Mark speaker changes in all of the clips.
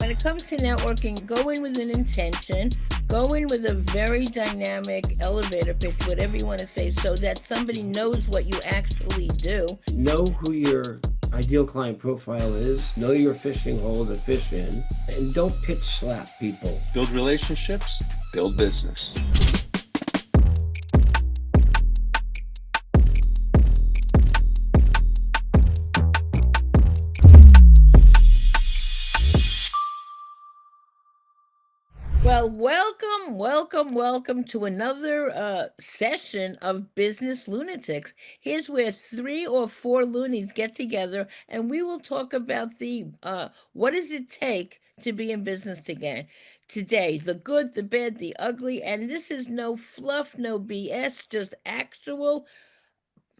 Speaker 1: when it comes to networking, go in with an intention, go in with a very dynamic elevator pitch, whatever you want to say, so that somebody knows what you actually do.
Speaker 2: Know who your ideal client profile is, know your fishing hole to fish in, and don't pitch slap people.
Speaker 3: Build relationships, build business.
Speaker 1: Well, welcome to another session of Business Lunatics. Here's where 3 or 4 loonies get together, and we will talk about the what does it take to be in business again today, the good, the bad, the ugly, and this is no fluff, no BS, just actual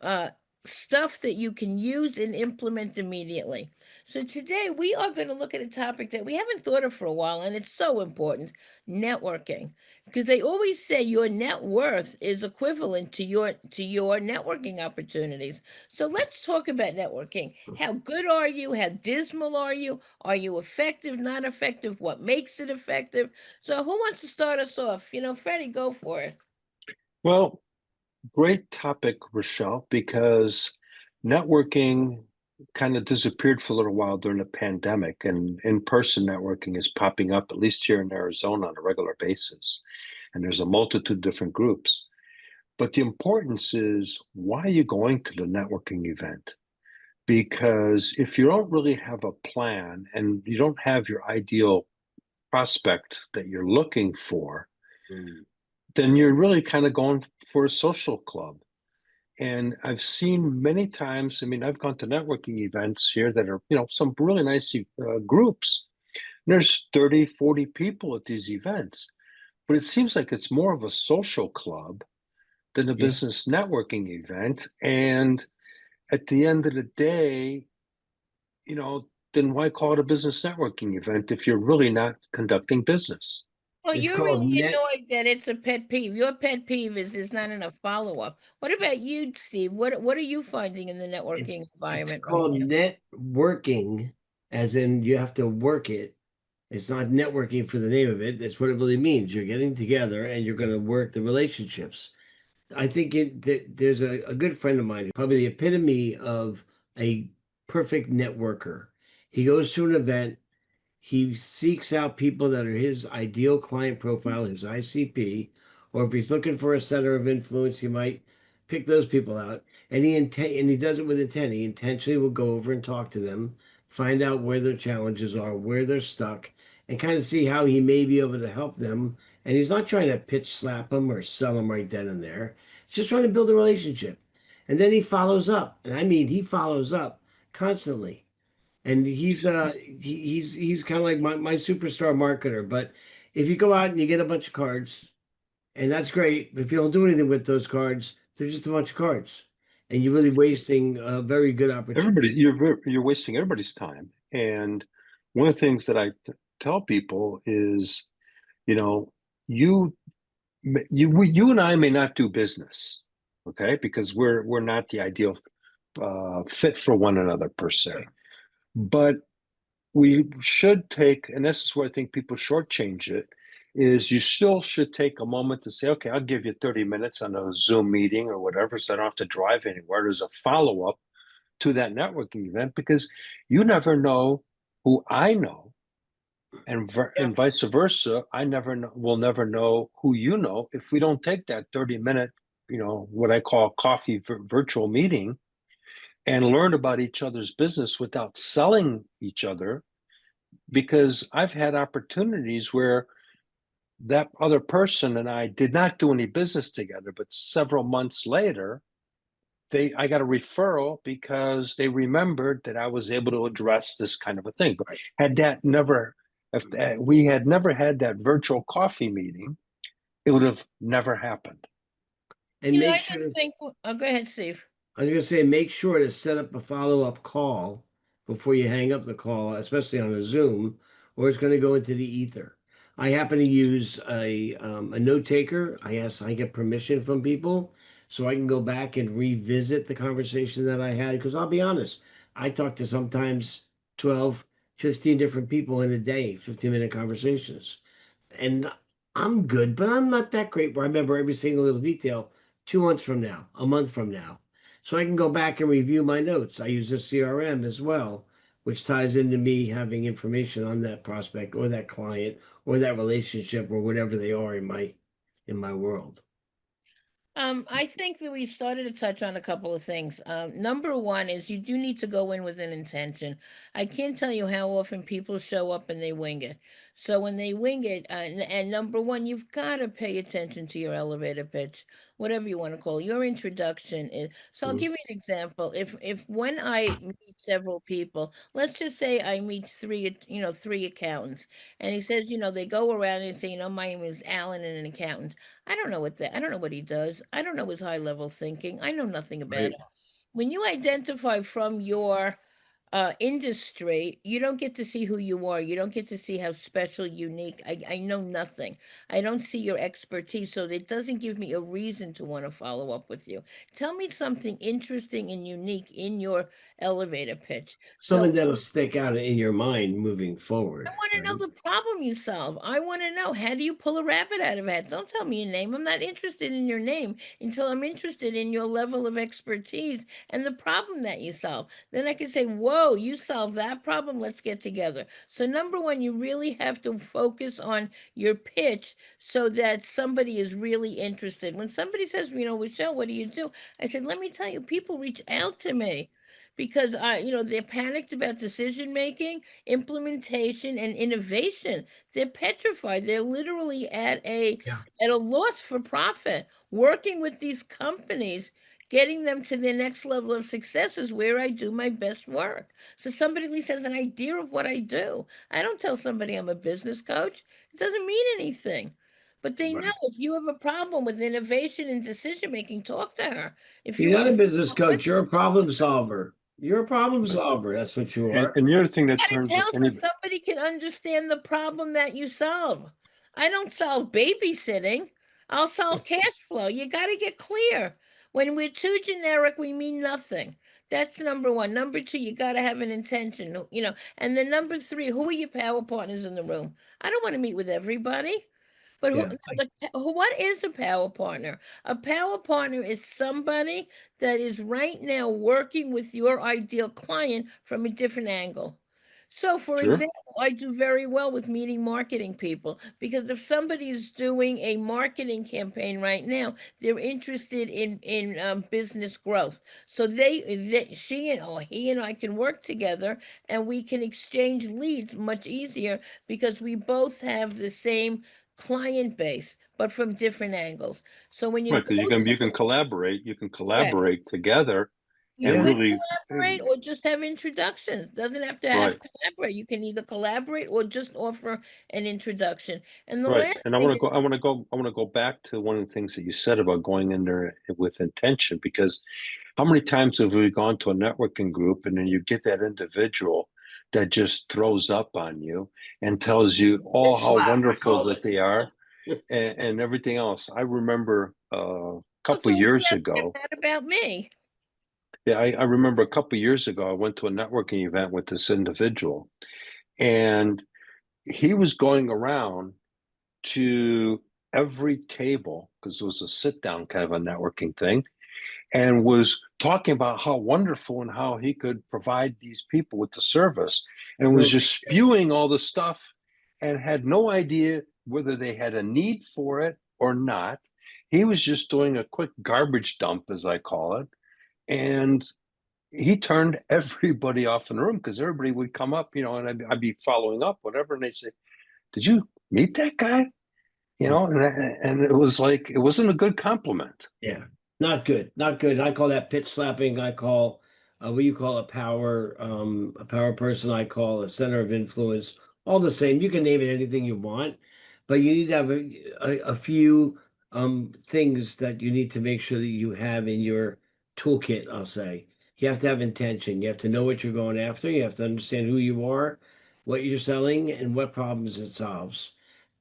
Speaker 1: uh, stuff that you can use and implement immediately. So, today we are going to look at a topic that we haven't thought of for a while, and it's so important: networking. Because they always say your net worth is equivalent to your networking opportunities. So let's talk about networking. How good are you? How dismal are you? Are you effective, not effective? What makes it effective? So who wants to start us off? Freddie, go for it.
Speaker 3: Well, great topic, Rochelle, because networking kind of disappeared for a little while during the pandemic, and in-person networking is popping up, at least here in Arizona, on a regular basis. And there's a multitude of different groups. But the importance is, why are you going to the networking event? Because if you don't really have a plan and you don't have your ideal prospect that you're looking for, then you're really kind of going for a social club. And I've seen many times, I mean, I've gone to networking events here that are, some really nice groups. There's 30, 40 people at these events, but it seems like it's more of a social club than a business networking event. And at the end of the day, then why call it a business networking event if you're really not conducting business?
Speaker 1: Well,
Speaker 2: It's
Speaker 1: you're
Speaker 2: called
Speaker 1: really
Speaker 2: net.
Speaker 1: annoyed that it's a pet peeve. Your pet peeve is there's not enough follow-up. What about you, Steve? What are you finding in the
Speaker 2: It,
Speaker 1: networking
Speaker 2: it's
Speaker 1: environment right
Speaker 2: called
Speaker 1: now?
Speaker 2: networking, as in you have to work it. It's not networking for the name of it. That's what it really means. You're getting together and you're going to work the relationships. I think there's a good friend of mine, probably the epitome of a perfect networker. He goes to an event, he seeks out people that are his ideal client profile, his ICP, or if he's looking for a center of influence, he might pick those people out. And he does it with intent. He intentionally will go over and talk to them, find out where their challenges are, where they're stuck, and kind of see how he may be able to help them. And he's not trying to pitch slap them or sell them right then and there. He's just trying to build a relationship. And then he follows up. And I mean, he follows up constantly, and he's kind of like my superstar marketer. But if you go out and you get a bunch of cards, and that's great, but if you don't do anything with those cards, they're just a bunch of cards, and you're really wasting a very good opportunity.
Speaker 3: You're wasting everybody's time. And one of the things that I tell people is, you know, you you and I may not do business, okay, because we're not the ideal fit for one another per se. But we should take, and this is where I think people shortchange it, is you still should take a moment to say, okay, I'll give you 30 minutes on a Zoom meeting or whatever, so I don't have to drive anywhere. There's a follow-up to that networking event because you never know who I know, and
Speaker 2: Yeah.
Speaker 3: and vice versa. I never will never know who you know if we don't take that 30-minute, what I call coffee virtual meeting, and learn about each other's business without selling each other. Because I've had opportunities where that other person and I did not do any business together, but several months later, I got a referral because they remembered that I was able to address this kind of a thing. But had that never, if we had never had that virtual coffee meeting, it would have never happened.
Speaker 2: And make
Speaker 1: I
Speaker 2: sure
Speaker 1: just think. Oh, go ahead, Steve.
Speaker 2: I was going to say, make sure to set up a follow-up call before you hang up the call, especially on a Zoom, or it's going to go into the ether. I happen to use a note taker. I get permission from people so I can go back and revisit the conversation that I had. Because I'll be honest, I talk to sometimes 12, 15 different people in a day, 15-minute conversations. And I'm good, but I'm not that great where I remember every single little detail 2 months from now, a month from now. So I can go back and review my notes. I use a CRM as well, which ties into me having information on that prospect or that client or that relationship or whatever they are in my world.
Speaker 1: I think that we started to touch on a couple of things. Number one is you do need to go in with an intention. I can't tell you how often people show up and they wing it. So when they wing it, and number one, you've got to pay attention to your elevator pitch, whatever you want to call it, your introduction. So I'll
Speaker 2: Mhm.
Speaker 1: give you an example. If when I meet several people, let's just say I meet three accountants, and he says, they go around and say, my name is Alan and an accountant. I don't know what he does. I don't know his high level thinking. I know nothing about
Speaker 2: Right.
Speaker 1: him. When you identify from your industry, you don't get to see who you are. You don't get to see how special, unique. I know nothing. I don't see your expertise, so it doesn't give me a reason to want to follow up with you. Tell me something interesting and unique in your elevator pitch. So
Speaker 2: Something that'll stick out in your mind moving
Speaker 1: I
Speaker 2: forward,
Speaker 1: want to
Speaker 2: right?
Speaker 1: know the problem you solve. I want to know, how do you pull a rabbit out of a hat? Don't tell me your name. I'm not interested in your name until I'm interested in your level of expertise and the problem that you solve. Then I can say, whoa, you solve that problem. Let's get together. So, number one, you really have to focus on your pitch so that somebody is really interested. When somebody says, Rochelle, what do you do? I said, let me tell you, people reach out to me because they're panicked about decision making, implementation, and innovation. They're petrified. They're literally
Speaker 2: Yeah.
Speaker 1: at a loss for profit. Working with these companies, getting them to their next level of success is where I do my best work. So somebody at least has an idea of what I do. I don't tell somebody I'm a business coach. It doesn't mean anything. But they know,
Speaker 2: Right.
Speaker 1: if you have a problem with innovation and decision making, talk to her. If
Speaker 2: You're
Speaker 1: you
Speaker 2: not
Speaker 1: want
Speaker 2: a business
Speaker 1: to
Speaker 2: coach, you're a problem solver. You're a problem
Speaker 3: Right.
Speaker 2: solver. That's what you
Speaker 3: And,
Speaker 2: are.
Speaker 3: and the other thing that
Speaker 1: gotta
Speaker 3: turns
Speaker 1: tell so
Speaker 3: any
Speaker 1: somebody can understand the problem that you solve. I don't solve babysitting. I'll solve cash flow. You gotta get clear. When we're too generic, we mean nothing. That's number one. Number two, you gotta have an intention. And then number three, who are your power partners in the room? I don't want to meet with everybody. But
Speaker 2: Yeah.
Speaker 1: what is a power partner? A power partner is somebody that is right now working with your ideal client from a different angle. So, for
Speaker 3: sure.
Speaker 1: example, I do very well with meeting marketing people because if somebody is doing a marketing campaign right now, they're interested in business growth. So she and or he and I can work together, and we can exchange leads much easier because we both have the same client base, but from different angles. So when you
Speaker 3: Right,
Speaker 1: go
Speaker 3: because you can
Speaker 1: to
Speaker 3: you can collaborate,
Speaker 1: correct,
Speaker 3: together
Speaker 1: you
Speaker 3: and
Speaker 2: Yeah.
Speaker 1: could
Speaker 3: really
Speaker 1: collaborate or just have introductions. Doesn't have to have
Speaker 3: right.
Speaker 1: collaborate. You can either collaborate or just offer an introduction. And the
Speaker 3: Right.
Speaker 1: last
Speaker 3: And I
Speaker 1: thing
Speaker 3: want to
Speaker 1: is,
Speaker 3: go I want to go I want to go back to one of the things that you said about going in there with intention because how many times have we gone to a networking group and then you get that individual that just throws up on you and tells you all
Speaker 2: Bitch
Speaker 3: how
Speaker 2: slap, I
Speaker 3: wonderful
Speaker 2: call
Speaker 3: that they are and everything else. I remember a
Speaker 1: well,
Speaker 3: couple
Speaker 1: so what
Speaker 3: years
Speaker 1: about
Speaker 3: ago.
Speaker 1: that about me?
Speaker 3: Yeah, I remember a couple years ago, I went to a networking event with this individual, and he was going around to every table because it was a sit down kind of a networking thing and was talking about how wonderful and how he could provide these people with the service and was
Speaker 2: No
Speaker 3: just
Speaker 2: big deal.
Speaker 3: spewing all the stuff and had no idea whether they had a need for it or not. He was just doing a quick garbage dump, as I call it. And he turned everybody off in the room because everybody would come up, and I'd be following up, whatever. And they say, "Did you meet that guy?" And it was like, it wasn't a good compliment.
Speaker 2: Yeah, not good, not good. I call that pitch slapping. I call what you call a power person. I call a center of influence. All the same. You can name it anything you want, but you need to have a few things that you need to make sure that you have in your toolkit. I'll say you have to have intention. You have to know what you're going after. You have to understand who you are, what you're selling, and what problems it solves.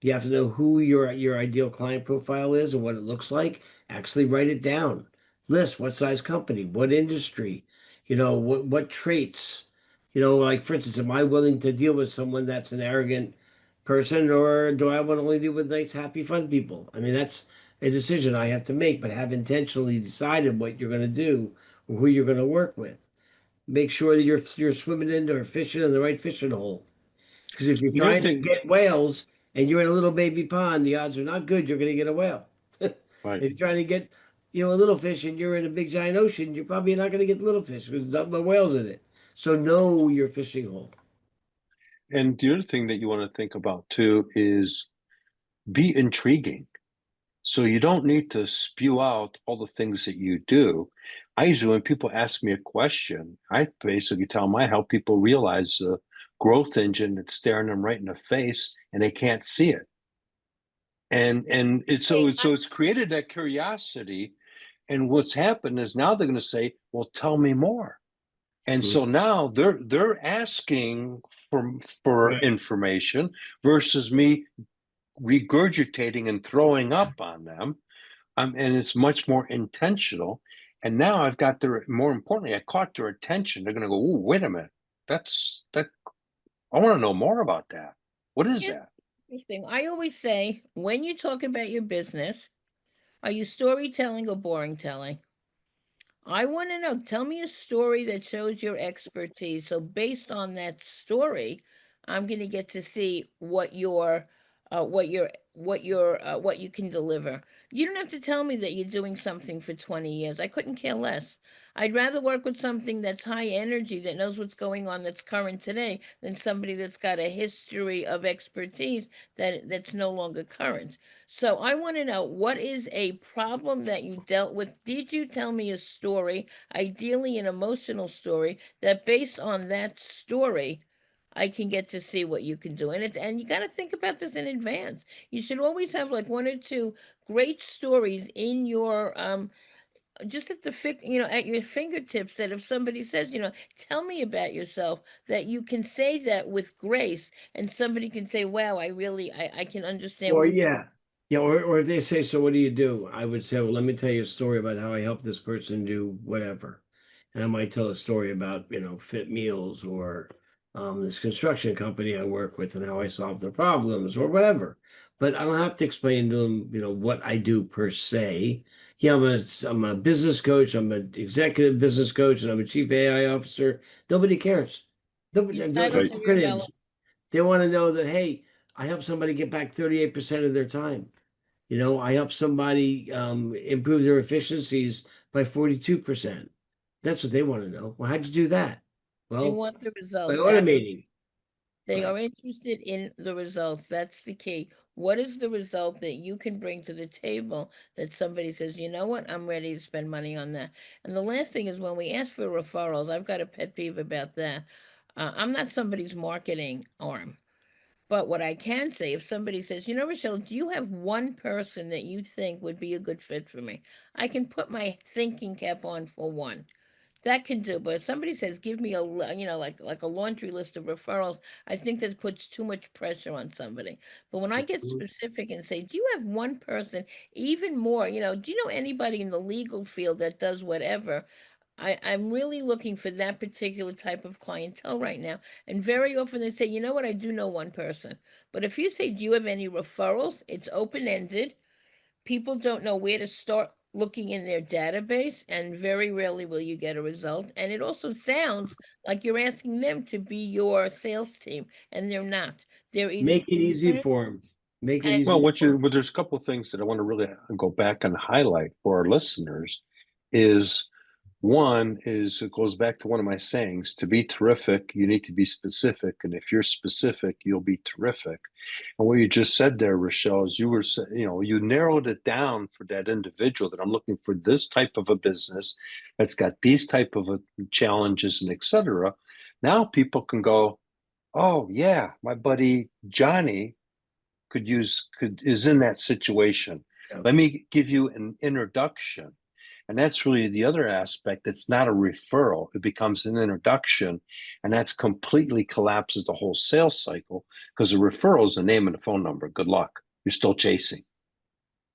Speaker 2: You have to know who your ideal client profile is and what it looks like. Actually write it down. List what size company, what industry, what traits, You know, like for instance, am I willing to deal with someone that's an arrogant person, or do I want to only deal with nice, happy, fun people? I mean, that's a decision I have to make, but have intentionally decided what you're going to do or who you're going to work with. Make sure that you're swimming into or fishing in the right fishing hole. Because if you're
Speaker 3: The other
Speaker 2: trying to
Speaker 3: thing,
Speaker 2: get whales and you're in a little baby pond, the odds are not good you're going to get a whale.
Speaker 3: right.
Speaker 2: If you're trying to get, a little fish and you're in a big giant ocean, you're probably not going to get the little fish because there's nothing but whales in it. So know your fishing hole.
Speaker 3: And the other thing that you want to think about too is be intriguing. So you don't need to spew out all the things that you do. I usually, when people ask me a question, I basically tell them I help people realize the growth engine that's staring them right in the face and they can't see it. And it's
Speaker 1: Hey,
Speaker 3: so it's created that curiosity. And what's happened is now they're going to say, "Well, tell me more." And
Speaker 2: Mhm.
Speaker 3: so now they're asking for
Speaker 2: Right.
Speaker 3: information versus me regurgitating and throwing up on them. And it's much more intentional. And now I've got their, more importantly, I caught their attention. They're going to go, "Oh, wait a minute. That. I want to know more about that. What is
Speaker 1: here's
Speaker 3: that?"
Speaker 1: interesting. I always say, when you talk about your business, are you storytelling or boring telling? I want to know. Tell me a story that shows your expertise. So based on that story, I'm going to get to see what you can deliver. You don't have to tell me that you're doing something for 20 years. I couldn't care less. I'd rather work with something that's high energy, that knows what's going on, that's current today, than somebody that's got a history of expertise that's no longer current. So I want to know, what is a problem that you dealt with? Did you tell me a story, ideally an emotional story, that based on that story, I can get to see what you can do. And you got to think about this in advance. You should always have like one or two great stories in your just at at your fingertips, that if somebody says, tell me about yourself, that you can say that with grace, and somebody can say, wow, I can understand
Speaker 2: Or
Speaker 1: what.
Speaker 2: yeah. Yeah, or if they say, so what do you do? I would say, well, let me tell you a story about how I helped this person do whatever. And I might tell a story about, Fit Meals or this construction company I work with and how I solve their problems or whatever. But I don't have to explain to them, what I do per se. Yeah, I'm a business coach, I'm an executive business coach, and I'm a chief AI officer. Nobody cares. Nobody,
Speaker 1: These
Speaker 2: those are
Speaker 1: titles
Speaker 3: Right.
Speaker 1: are
Speaker 2: acronyms.
Speaker 1: irrelevant.
Speaker 2: They want to know that, hey, I help somebody get back 38% of their time. I help somebody improve their efficiencies by 42%. That's what they want to know. Well, how'd you do that?
Speaker 1: They
Speaker 2: Well,
Speaker 1: want the
Speaker 2: by
Speaker 1: results.
Speaker 2: automating.
Speaker 1: They
Speaker 2: Right.
Speaker 1: are interested in the results. That's the key. What is the result that you can bring to the table that somebody says, you know what, I'm ready to spend money on that? And the last thing is, when we ask for referrals, I've got a pet peeve about that. I'm not somebody's marketing arm. But what I can say, if somebody says, Rochelle, do you have one person that you think would be a good fit for me? I can put my thinking cap on for one. That can do, but if somebody says, "Give me like a laundry list of referrals," I think that puts too much pressure on somebody. But when I get
Speaker 2: Mhm.
Speaker 1: specific and say, "Do you have one person?" Even more, do you know anybody in the legal field that does whatever? I'm really looking for that particular type of clientele right now. And very often they say, "You know what? I do know one person." But if you say, "Do you have any referrals?" It's open ended. People don't know where to start looking in their database, and very rarely will you get a result. And it also sounds like you're asking them to be your sales team, and they're not. They're either
Speaker 2: Make it easy for them. Make it
Speaker 1: and
Speaker 2: easy
Speaker 3: Well,
Speaker 2: for them.
Speaker 3: there's a couple of things that I want to really go back and highlight for our listeners is one is it goes back to one of my sayings, to be terrific, you need to be specific. And if you're specific, you'll be terrific. And what you just said there, Rochelle, is you narrowed it down for that individual that I'm looking for this type of a business that's got these type of challenges and et cetera. Now people can go, oh yeah, my buddy Johnny is in that situation.
Speaker 2: Yeah.
Speaker 3: Let me give you an introduction. And that's really the other aspect. It's not a referral, it becomes an introduction. And that's completely collapses the whole sales cycle because a referral is a name and a phone number. Good luck. You're still chasing.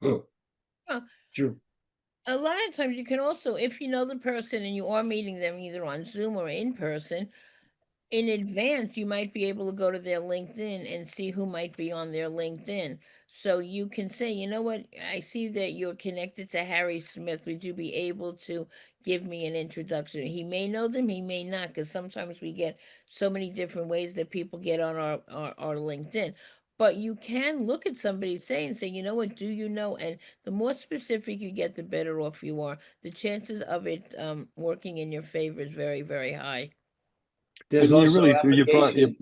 Speaker 2: Oh,
Speaker 1: well,
Speaker 2: true.
Speaker 1: a lot of times you can also, if you know the person and you are meeting them either on Zoom or in person, in advance, you might be able to go to their LinkedIn and see who might be on their LinkedIn. So you can say, you know what, I see that you're connected to Harry Smith. Would you be able to give me an introduction? He may know them, he may not, because sometimes we get so many different ways that people get on our LinkedIn. But you can look at somebody say and say, you know what, do you know? And the more specific you get, the better off you are. The chances of it working in your favor is very, very high.
Speaker 2: There's
Speaker 3: And you
Speaker 2: also
Speaker 3: really you brought
Speaker 2: application.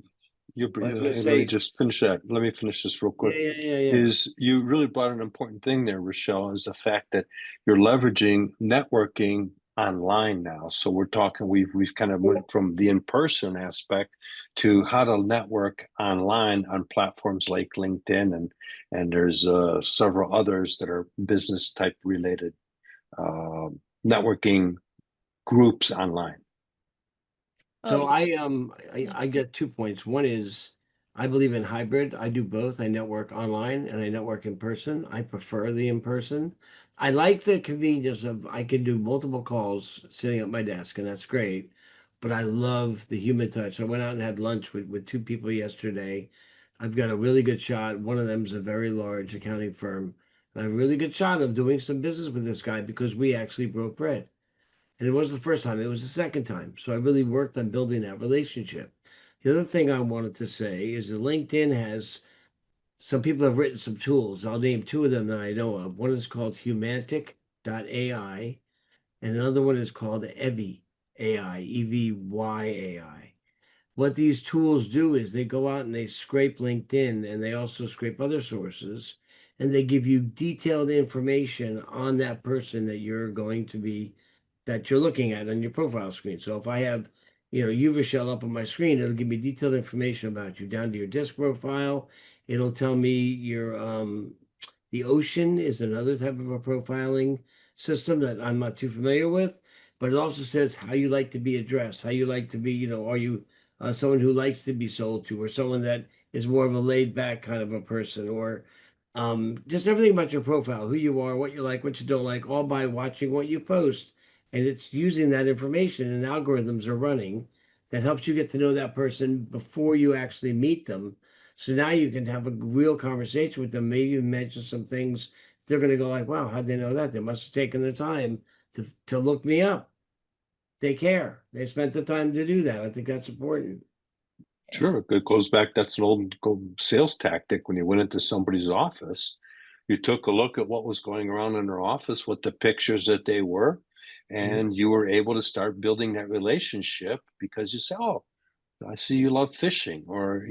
Speaker 2: I was going to
Speaker 3: let me
Speaker 2: say,
Speaker 3: just finish that. Let me finish this real quick.
Speaker 2: yeah.
Speaker 3: Is you really brought an important thing there, Rochelle, is the fact that you're leveraging networking online now. So we're talking, we've kind of went from the in-person aspect to how to network online on platforms like LinkedIn, and there's several others that are business type related uh, networking groups online.
Speaker 1: Oh,
Speaker 2: So
Speaker 1: yeah.
Speaker 2: I get 2 points. One is I believe in hybrid. I do both. I network online and I network in person. I prefer the in person. I like the convenience of I can do multiple calls sitting at my desk, and that's great. But I love the human touch. I went out and had lunch with two people yesterday. I've got a really good shot. One of them is a very large accounting firm. And I have a really good shot of doing some business with this guy because we actually broke bread. And it wasn't the first time, it was the second time. So I really worked on building that relationship. The other thing I wanted to say is that LinkedIn has some people have written some tools. I'll name two of them that I know of. One is called Humantic.ai, and another one is called Evy AI, EVY AI. What these tools do is they go out and they scrape LinkedIn and they also scrape other sources, and they give you detailed information on that person that you're going to be that you're looking at on your profile screen. So if I have, you, Rochelle, up on my screen, it'll give me detailed information about you down to your disc profile. It'll tell me the ocean is another type of a profiling system that I'm not too familiar with, but it also says how you like to be addressed, how you like to be, are you someone who likes to be sold to, or someone that is more of a laid back kind of a person, or just everything about your profile, who you are, what you like, what you don't like, all by watching what you post. And it's using that information and algorithms are running that helps you get to know that person before you actually meet them. So now you can have a real conversation with them, maybe even mention some things they're going to go like, wow, how'd they know that? They must have taken the time to look me up. They care. They spent the time to do that. I think that's important.
Speaker 3: Sure, it goes back. That's an old sales tactic. When you went into somebody's office, you took a look at what was going around in their office, what the pictures that they were,
Speaker 2: Mhm.
Speaker 3: and you were able to start building that relationship because you say, "Oh, I see you love fishing," or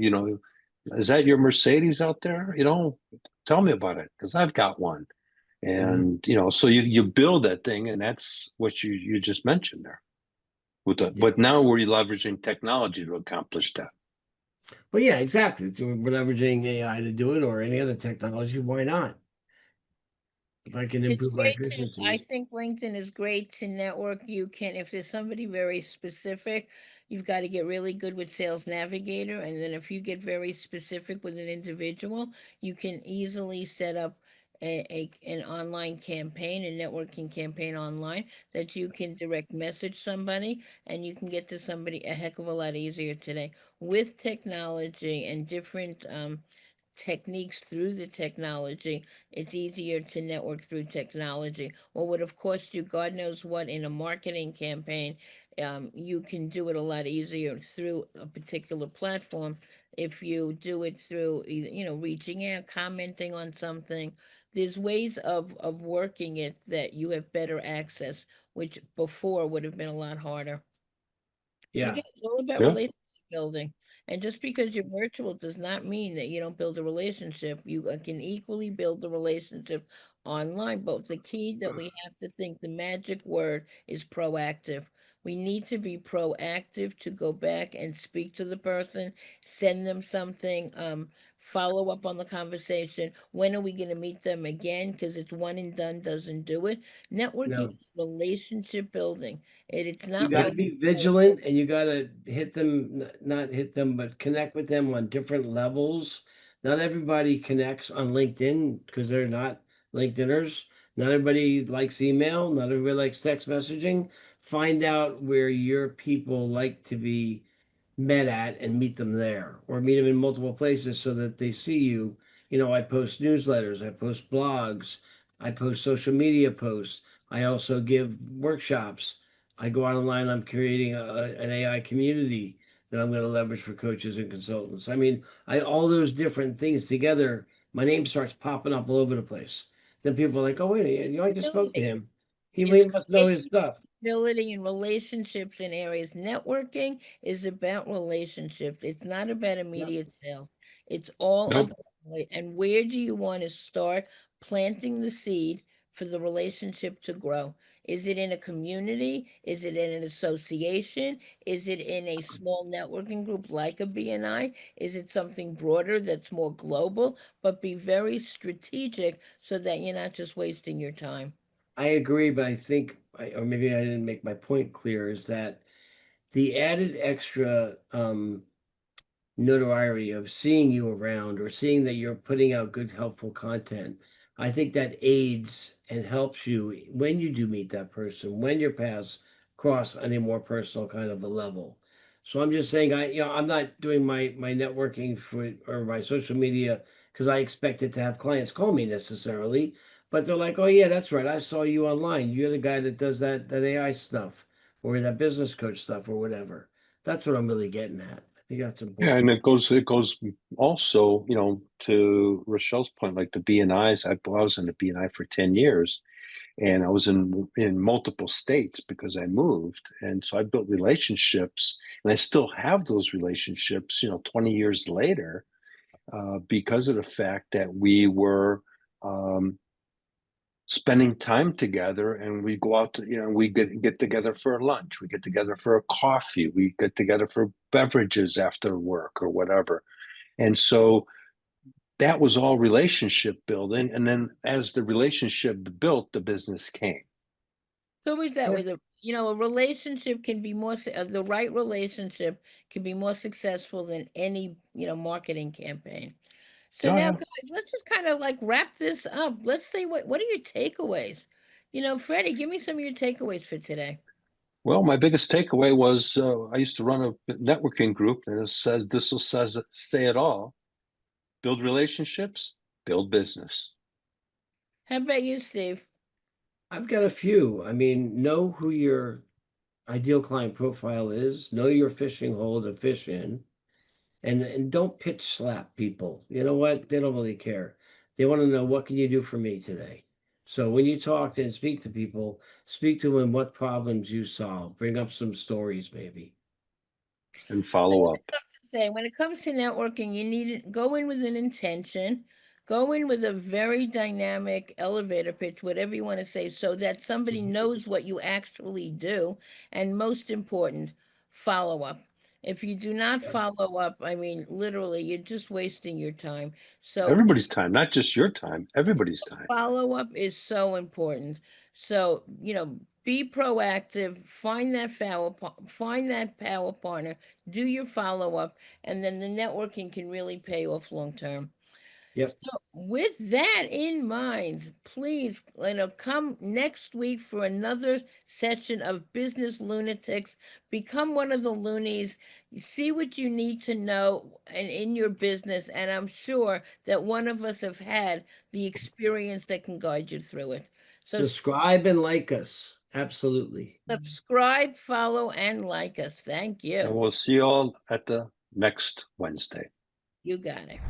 Speaker 3: "Is that your Mercedes out there? Tell me about it because I've got one."
Speaker 2: Mhm.
Speaker 3: And so you build that thing, and that's what you just mentioned there.
Speaker 2: Yeah.
Speaker 3: But now we're leveraging technology to accomplish that.
Speaker 2: Well, yeah, exactly. So we're leveraging AI to do it or any other technology. Why not? If I can
Speaker 1: It's
Speaker 2: improve my
Speaker 1: great to I
Speaker 2: efficiencies.
Speaker 1: think LinkedIn is great to network. You can if there's somebody very specific, you've got to get really good with Sales Navigator, and then if you get very specific with an individual, you can easily set up an online campaign, a networking campaign online that you can direct message somebody and you can get to somebody a heck of a lot easier today with technology and different techniques through the technology. It's easier to network through technology. What would have cost you God knows what in a marketing campaign, you can do it a lot easier through a particular platform. If you do it through, reaching out, commenting on something, there's ways of working it that you have better access, which before would have been a lot harder. But
Speaker 2: Yeah.
Speaker 1: again, it's all about
Speaker 3: Yeah.
Speaker 1: relationship building. And just because you're virtual does not mean that you don't build a relationship. You can equally build the relationship online. But the key that we have to think the magic word is proactive. We need to be proactive to go back and speak to the person, send them something, follow up on the conversation. When are we going to meet them again? Because it's one and done doesn't do it. Networking
Speaker 2: No.
Speaker 1: is relationship building. It's
Speaker 2: You
Speaker 1: not
Speaker 2: got to
Speaker 1: what
Speaker 2: be vigilant and you got to hit them, not hit them, but connect with them on different levels. Not everybody connects on LinkedIn because they're not LinkedIners. Not everybody likes email. Not everybody likes text messaging. Find out where your people like to be met at and meet them there, or meet them in multiple places so that they see you. You know, I post newsletters, I post blogs, I post social media posts. I also give workshops. I go out online, I'm creating an AI community that I'm going to leverage for coaches and consultants. I mean, all those different things together, my name starts popping up all over the place. Then people are like, oh, wait, you know, I just spoke to him. He
Speaker 1: Is
Speaker 2: must know his stuff.
Speaker 1: ability and relationships in areas. Networking is about relationships. It's not about
Speaker 2: Yep.
Speaker 1: immediate sales. It's all
Speaker 3: Nope.
Speaker 1: about and where do you want to start planting the seed for the relationship to grow? Is it in a community? Is it in an association? Is it in a small networking group like a BNI? Is it something broader that's more global? But be very strategic so that you're not just wasting your time.
Speaker 2: I agree, but I think, or maybe I didn't make my point clear, is that the added extra notoriety of seeing you around or seeing that you're putting out good, helpful content, I think that aids and helps you when you do meet that person, when your paths cross on a more personal kind of a level. So I'm just saying, I'm not doing my networking for or my social media because I expected to have clients call me necessarily, but they're like, oh yeah, that's right, I saw you online. You're the guy that does that AI stuff or that business coach stuff or whatever. That's what I'm really getting at. I think that's
Speaker 3: Yeah,
Speaker 2: important.
Speaker 3: and it goes also, to Rochelle's point, like the BNIs. I was in the BNI for 10 years, and I was in multiple states because I moved. And so I built relationships, and I still have those relationships, 20 years later, because of the fact that we were um, spending time together, and we go out to, we get together for a lunch, we get together for a coffee, we get together for beverages after work or whatever. And so that was all relationship building. And then as the relationship built, the business came.
Speaker 1: It's always that
Speaker 2: Yeah.
Speaker 1: way. A relationship can be the right relationship can be more successful than any, marketing campaign. So
Speaker 3: Oh,
Speaker 1: now,
Speaker 3: yeah.
Speaker 1: guys, let's just kind of like wrap this up. Let's say what are your takeaways? Freddie, give me some of your takeaways for today.
Speaker 3: Well, my biggest takeaway was I used to run a networking group, and it says this will says say it all: build relationships, build business.
Speaker 1: How about you, Steve?
Speaker 2: I've got a few. I mean, know who your ideal client profile is, know your fishing hole to fish in, and don't pitch slap people. You know what? They don't really care. They want to know what can you do for me today. So when you talk and speak to people, speak to them what problems you solve. Bring up some stories, maybe.
Speaker 3: And follow up.
Speaker 1: To say when it comes to networking, you need to go in with an intention, go in with a very dynamic elevator pitch, whatever you want to say, so that somebody
Speaker 2: Mhm.
Speaker 1: knows what you actually do. And most important, follow up. If you do not
Speaker 2: Yep.
Speaker 1: follow up, I mean, literally, you're just wasting your time. So
Speaker 3: Everybody's time, not just your time, everybody's time.
Speaker 1: follow up is so important. So, be proactive, find that power partner, do your follow up, and then the networking can really pay off long term.
Speaker 2: Yep.
Speaker 1: So, with that in mind, please, come next week for another session of Business Lunatics. Become one of the loonies. See what you need to know in your business, and I'm sure that one of us have had the experience that can guide you through it. So,
Speaker 2: Subscribe and like us. Absolutely.
Speaker 1: subscribe, follow, and like us. Thank
Speaker 3: And
Speaker 1: you.
Speaker 3: we'll see you all at the next Wednesday.
Speaker 1: You got it.